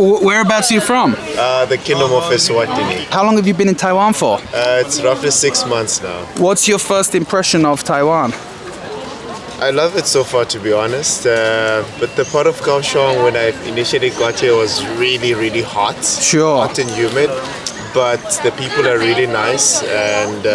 Whereabouts are you from? The Kingdom of Eswatini. How long have you been in Taiwan for? It's roughly 6 months now. What's your first impression of Taiwan? I love it so far, to be honest. But the part of Kaohsiung, when I initially got here, was really, really hot. Sure. Hot and humid. But the people are really nice, and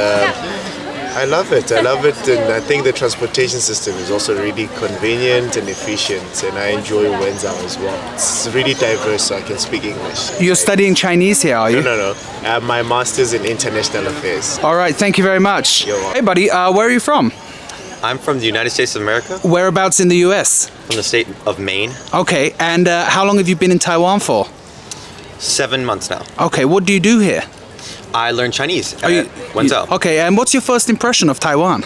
I love it. I love it, and I think the transportation system is also really convenient and efficient, and I enjoy Wenzhou as well. It's really diverse, so I can speak English. You're studying Chinese here, are you? No. I have my master's in international affairs. All right, thank you very much. You're welcome. Hey, buddy, where are you from? I'm from the United States of America, Whereabouts in the US? from the state of Maine. Okay, and how long have you been in Taiwan for? 7 months now. Okay, what do you do here? I learned Chinese at you- Wenzhou. Okay, and what's your first impression of Taiwan?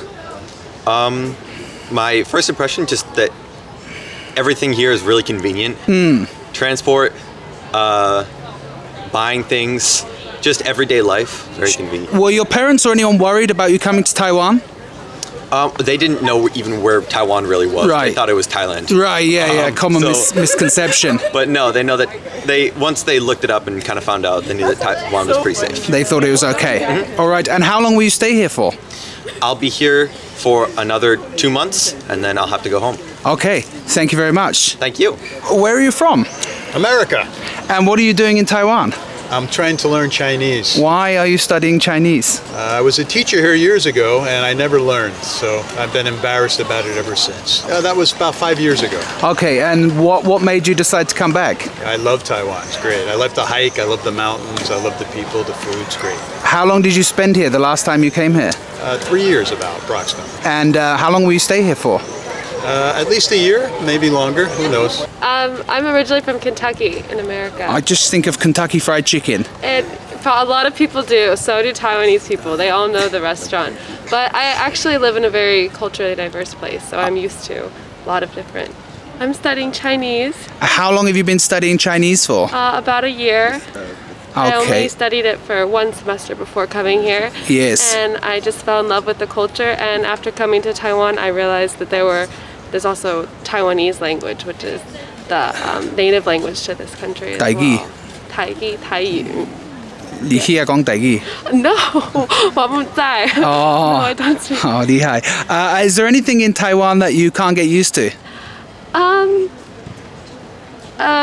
My first impression, just that everything here is really convenient. Transport, buying things, just everyday life, very convenient. Were your parents or anyone worried about you coming to Taiwan? They didn't know even where Taiwan really was. Right. They thought it was Thailand. Right, yeah, common misconception. But no, they know that once they looked it up and kind of found out, they knew that Taiwan was pretty safe. They thought it was okay. All right, and how long will you stay here for? I'll be here for another 2 months, and then I'll have to go home. Okay, thank you very much. Thank you. Where are you from? America. And what are you doing in Taiwan? I'm trying to learn Chinese. Why are you studying Chinese? I was a teacher here years ago and I never learned, so I've been embarrassed about it ever since. That was about 5 years ago. Okay, and what made you decide to come back? I love Taiwan, it's great. I love to hike, I love the mountains, I love the people, the food's great. How long did you spend here the last time you came here? 3 years about, approximately. And how long will you stay here for? At least a year, maybe longer, who knows. I'm originally from Kentucky in America. I just think of Kentucky Fried Chicken. And a lot of people do, so do Taiwanese people. They all know the restaurant. But I actually live in a very culturally diverse place, so I'm used to a lot of different. I'm studying Chinese. How long have you been studying Chinese for? About a year. I only Okay. studied it for 1 semester before coming here. Yes. And I just fell in love with the culture, and after coming to Taiwan, I realized that there's also Taiwanese language, which is the native language to this country as Taigi. well. Taigi, Taiyu. 你 here 講第二 No, 我不在. Oh. No, I don't speak. 好厲害 Is there anything in Taiwan that you can't get used to?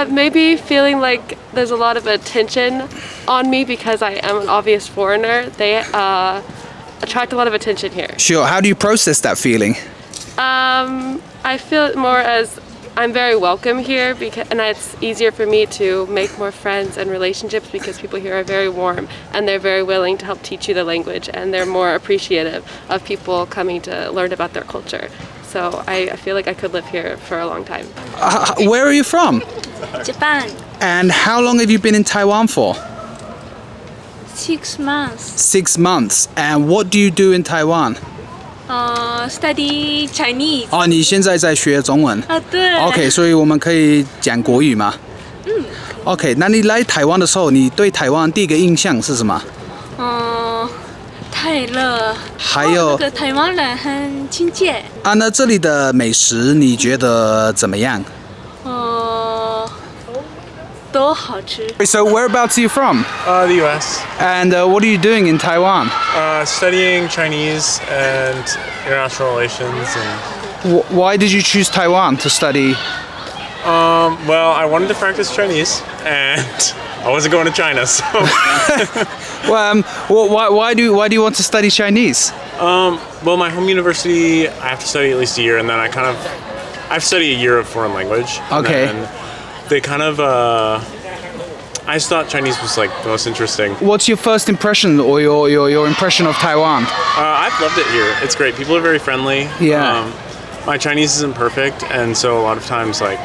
Maybe feeling like there's a lot of attention on me because I am an obvious foreigner. They attract a lot of attention here. Sure, how do you process that feeling? I feel it more as I'm very welcome here, and it's easier for me to make more friends and relationships because people here are very warm and they're very willing to help teach you the language, and they're more appreciative of people coming to learn about their culture. So I feel like I could live here for a long time. Where are you from? Japan. And how long have you been in Taiwan for? 6 months. 6 months. And what do you do in Taiwan? Study Chinese. 哦，你现在在学中文。对。OK， 所以我们可以讲国语吗？OK， 那你来台湾的时候，你对台湾第一个印象是什么？太热。还有那个台湾人很亲切。啊，那这里的美食你觉得怎么样？都好吃。So whereabouts are you from? The U.S. And what are you doing in Taiwan? Studying Chinese and international relations. And Why did you choose Taiwan to study? well, I wanted to practice Chinese, and I wasn't going to China, so. Well, why do you want to study Chinese? Well, my home university, I have to study at least a year, and then I have to study a year of foreign language. Okay. And they kind of, I just thought Chinese was like the most interesting. What's your first impression or your impression of Taiwan? I've loved it here. It's great. People are very friendly. Yeah. My Chinese isn't perfect, and so a lot of times, like,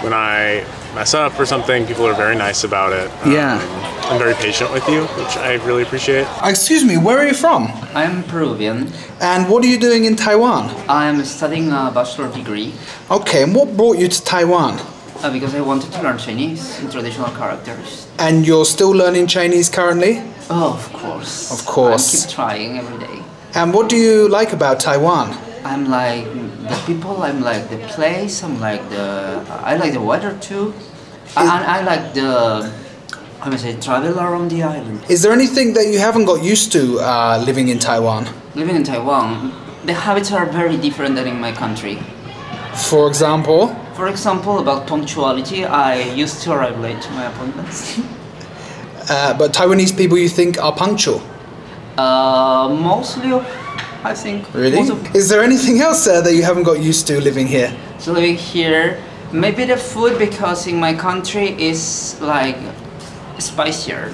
when I mess up or something, people are very nice about it. Yeah. And very patient with you, which I really appreciate. Excuse me, where are you from? I'm Peruvian. And what are you doing in Taiwan? I'm studying a bachelor degree. Okay, and what brought you to Taiwan? Because I wanted to learn Chinese and traditional characters. And you're still learning Chinese currently? Oh, of course. Of course. I keep trying every day. And what do you like about Taiwan? I'm like the people, I'm like the place, I like the weather too. I like the, how do I say, travel around the island. Is there anything that you haven't got used to living in Taiwan? Living in Taiwan, the habits are very different than in my country. For example? For example, about punctuality, I used to arrive late to my appointments. But Taiwanese people you think are punctual? Mostly, I think. Really? Is there anything else that you haven't got used to living here? So living here, maybe the food, because in my country is like spicier.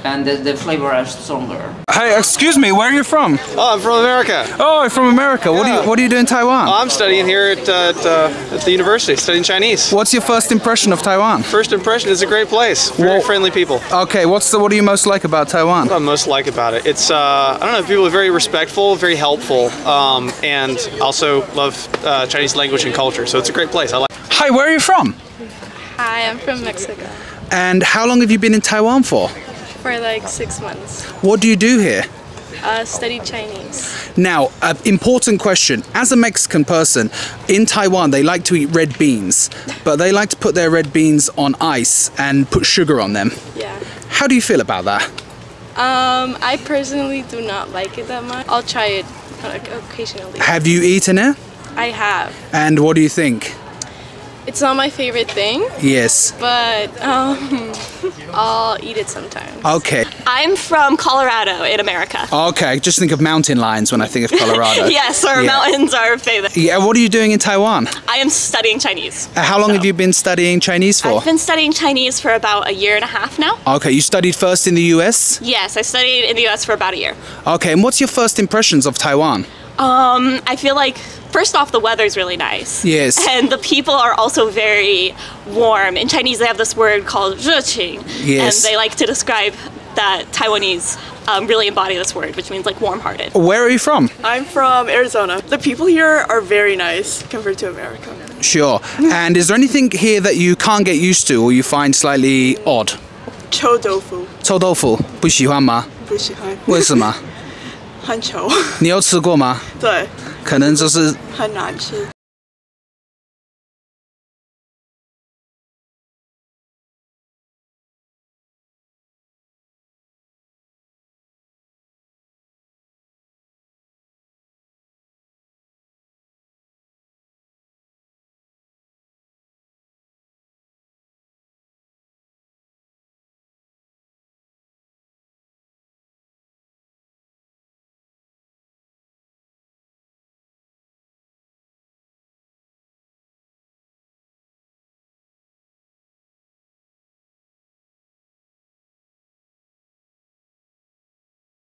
And the flavor are stronger. Hey, excuse me, where are you from? Oh, I'm from America. Oh, you're from America. Yeah. What do you do in Taiwan? I'm studying here at the university, studying Chinese. What's your first impression of Taiwan? First impression is a great place. Very friendly people. Okay, what do you most like about Taiwan? What I most like about it, it's I don't know, people are very respectful, very helpful, and also love Chinese language and culture. So it's a great place. I like. Hi, where are you from? Hi, I'm from Mexico. And how long have you been in Taiwan for? For like 6 months. What do you do here? Study Chinese. Now, important question. As a Mexican person, in Taiwan they like to eat red beans, but they like to put their red beans on ice and put sugar on them. Yeah. How do you feel about that? I personally do not like it that much. I'll try it occasionally. Have you eaten it? I have. And what do you think? It's not my favorite thing. Yes. But I'll eat it sometimes. Okay. I'm from Colorado in America. Okay, just think of mountain lions when I think of Colorado. Yes, our mountains are famous. Yeah, what are you doing in Taiwan? I am studying Chinese. How long have you been studying Chinese for? I've been studying Chinese for about 1.5 years now. Okay, you studied first in the US? Yes, I studied in the US for about a year. Okay, and what's your first impressions of Taiwan? I feel like, first off, the weather's really nice. Yes. And the people are also very warm. In Chinese, they have this word called 热情. Yes. And they like to describe that Taiwanese really embody this word, which means like warm-hearted. Where are you from? I'm from Arizona. The people here are very nice compared to America. Sure. And is there anything here that you can't get used to or you find slightly odd? 臭豆腐。臭豆腐不喜欢吗？不喜欢。为什么？很臭。你有吃过吗？对。可能就是很难吃。